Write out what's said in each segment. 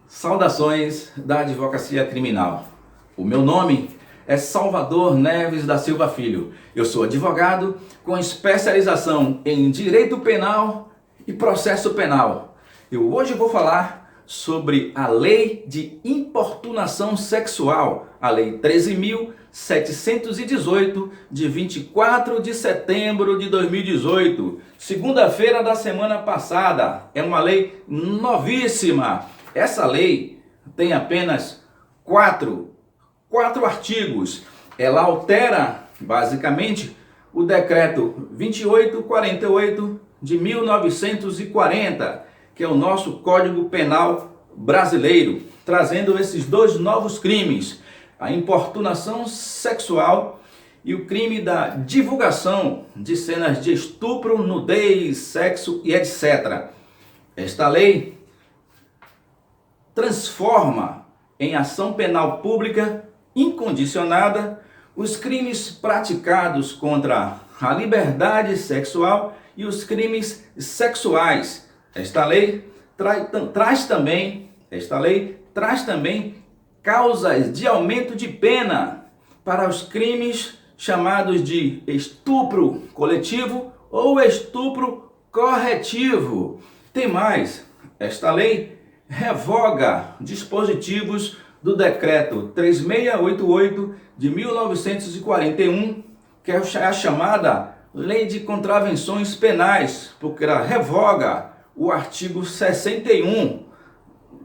Saudações da Advocacia Criminal. O meu nome é Salvador Neves da Silva Filho. Eu sou advogado com especialização em Direito Penal e Processo Penal. Eu hoje vou falar sobre a Lei de Importunação Sexual, a Lei 13.718, de 24 de setembro de 2018, segunda-feira da semana passada. É uma lei novíssima. Essa lei tem apenas quatro artigos. Ela altera, basicamente, o decreto 2848 de 1940, que é o nosso Código Penal brasileiro, trazendo esses dois novos crimes, a importunação sexual e o crime da divulgação de cenas de estupro, nudez, sexo e etc. Esta lei transforma em ação penal pública incondicionada os crimes praticados contra a liberdade sexual e os crimes sexuais. Esta lei traz também causas de aumento de pena para os crimes chamados de estupro coletivo ou estupro corretivo. Tem mais, esta lei revoga dispositivos do decreto 3688 de 1941, que é a chamada Lei de Contravenções Penais, porque ela revoga o artigo 61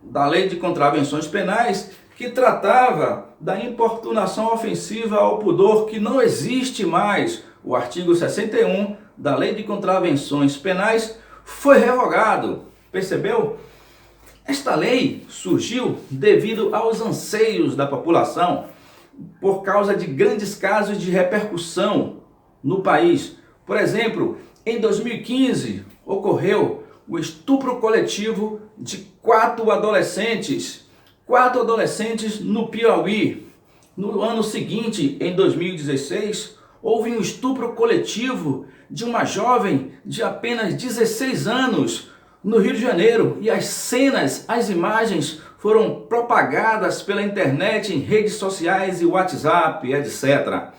da Lei de Contravenções Penais, que tratava da importunação ofensiva ao pudor, que não existe mais. O artigo 61 da Lei de Contravenções Penais foi revogado. Percebeu? Esta lei surgiu devido aos anseios da população por causa de grandes casos de repercussão no país. Por exemplo, em 2015 ocorreu o estupro coletivo de quatro adolescentes no Piauí. No ano seguinte, em 2016, houve um estupro coletivo de uma jovem de apenas 16 anos no Rio de Janeiro, e as cenas, as imagens foram propagadas pela internet, em redes sociais e WhatsApp, etc.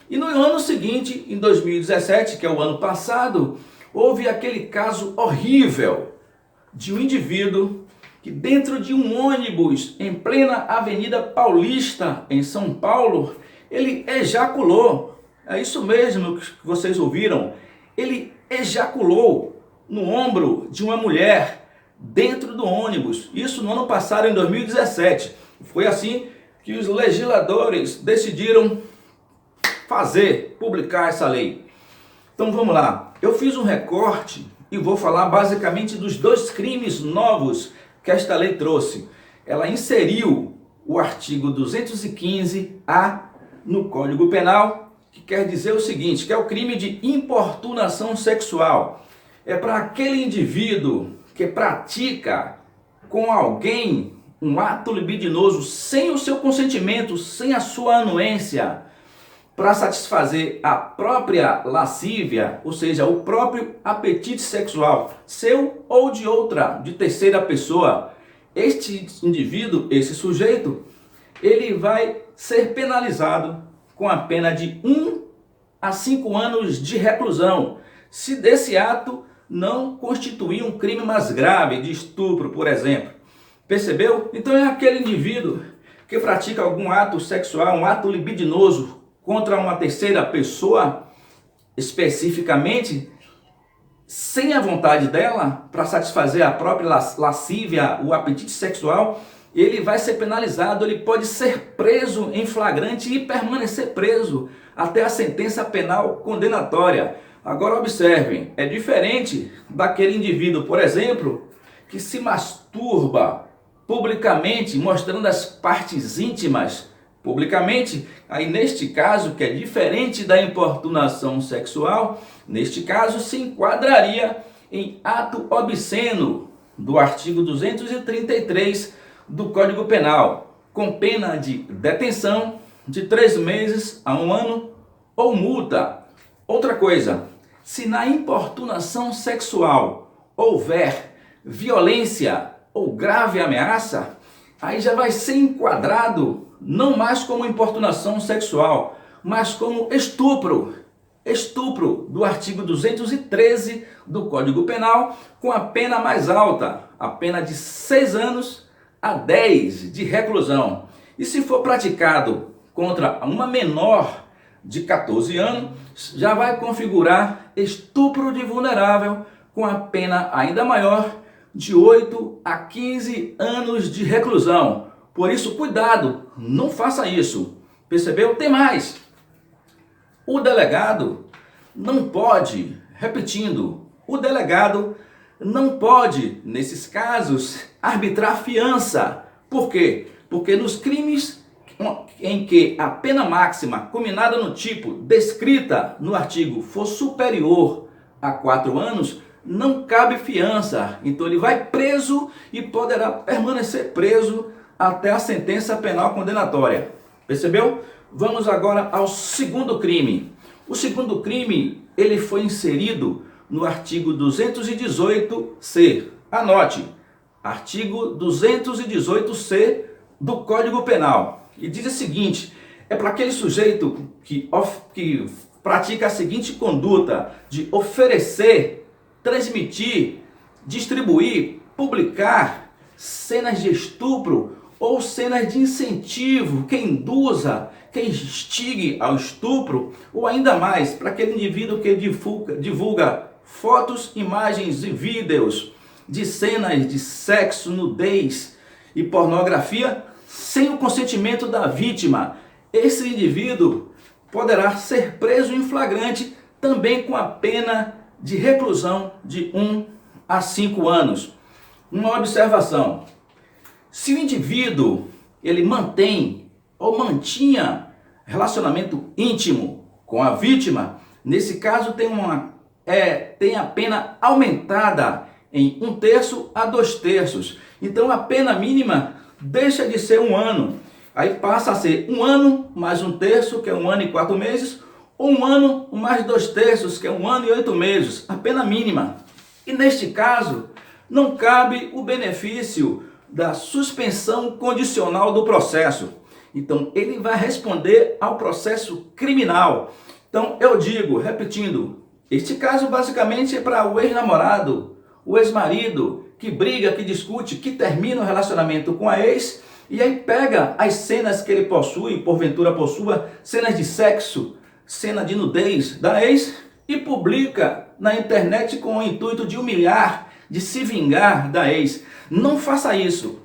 E no ano seguinte, em 2017, que é o ano passado, houve aquele caso horrível de um indivíduo que dentro de um ônibus em plena Avenida Paulista, em São Paulo, ele ejaculou. É isso mesmo que vocês ouviram. Ele ejaculou no ombro de uma mulher dentro do ônibus. Isso no ano passado, em 2017. Foi assim que os legisladores decidiram publicar essa lei. Então vamos lá. Eu fiz um recorte e vou falar basicamente dos dois crimes novos que esta lei trouxe. Ela inseriu o artigo 215-A no Código Penal, que quer dizer o seguinte, que é o crime de importunação sexual. É para aquele indivíduo que pratica com alguém um ato libidinoso sem o seu consentimento, sem a sua anuência, para satisfazer a própria lascívia, ou seja, o próprio apetite sexual, seu ou de outra, de terceira pessoa. Este indivíduo, esse sujeito, ele vai ser penalizado com a pena de 1 a 5 anos de reclusão, se desse ato não constituir um crime mais grave, de estupro, por exemplo. Percebeu? Então é aquele indivíduo que pratica algum ato sexual, um ato libidinoso contra uma terceira pessoa, especificamente, sem a vontade dela, para satisfazer a própria lascívia, o apetite sexual, ele vai ser penalizado, ele pode ser preso em flagrante e permanecer preso até a sentença penal condenatória. Agora observem, é diferente daquele indivíduo, por exemplo, que se masturba publicamente, mostrando as partes íntimas publicamente. Aí neste caso, que é diferente da importunação sexual, neste caso se enquadraria em ato obsceno do artigo 233 do Código Penal, com pena de detenção de 3 meses a 1 ano ou multa. Outra coisa, se na importunação sexual houver violência ou grave ameaça, aí já vai ser enquadrado não mais como importunação sexual, mas como estupro. Estupro do artigo 213 do Código Penal, com a pena mais alta, a pena de 6 anos a 10 de reclusão. E se for praticado contra uma menor de 14 anos, já vai configurar estupro de vulnerável, com a pena ainda maior, de 8 a 15 anos de reclusão. Por isso, cuidado, não faça isso. Percebeu? Tem mais. O delegado não pode, repetindo, o delegado não pode, nesses casos, arbitrar fiança. Por quê? Porque nos crimes em que a pena máxima combinada no tipo descrita no artigo for superior a 4 anos, não cabe fiança. Então ele vai preso e poderá permanecer preso até a sentença penal condenatória. Percebeu? Vamos agora ao segundo crime. O segundo crime, ele foi inserido no artigo 218-C. Anote, artigo 218-C do Código Penal. E diz o seguinte, é para aquele sujeito que pratica a seguinte conduta de oferecer, transmitir, distribuir, publicar cenas de estupro ou cenas de incentivo, que induza, que instigue ao estupro, ou ainda mais, para aquele indivíduo que divulga fotos, imagens e vídeos de cenas de sexo, nudez e pornografia sem o consentimento da vítima. Esse indivíduo poderá ser preso em flagrante também com a pena de reclusão de 1 a 5 anos. Uma observação: se o indivíduo ele mantém ou mantinha relacionamento íntimo com a vítima, nesse caso tem a pena aumentada em 1/3 a 2/3. Então a pena mínima deixa de ser 1 ano, aí passa a ser 1 ano mais 1/3, que é 1 ano e 4 meses, ou 1 ano mais 2/3, que é 1 ano e 8 meses, a pena mínima. E neste caso, não cabe o benefício da suspensão condicional do processo. Então, ele vai responder ao processo criminal. Então, eu digo, repetindo, este caso basicamente é para o ex-namorado, o ex-marido, que briga, que discute, que termina o relacionamento com a ex, e aí pega as cenas que ele possui, porventura possua cenas de sexo, cena de nudez da ex, e publica na internet com o intuito de humilhar, de se vingar da ex. Não faça isso.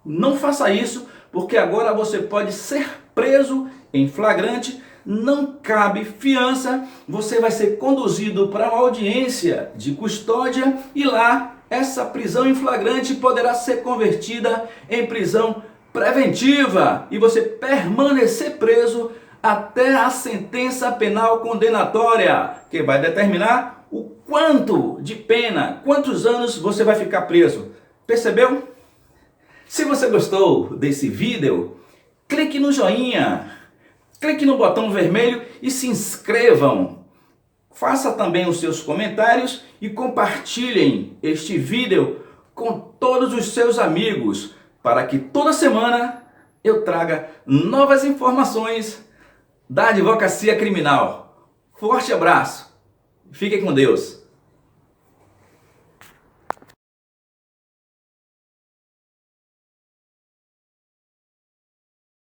Não faça isso, porque agora você pode ser preso em flagrante, não cabe fiança, você vai ser conduzido para uma audiência de custódia e lá essa prisão em flagrante poderá ser convertida em prisão preventiva e você permanecer preso até a sentença penal condenatória, que vai determinar o quanto de pena, quantos anos você vai ficar preso. Percebeu? Se você gostou desse vídeo, clique no joinha, clique no botão vermelho e se inscrevam. Faça também os seus comentários e compartilhem este vídeo com todos os seus amigos, para que toda semana eu traga novas informações da advocacia criminal. Forte abraço, fique com Deus.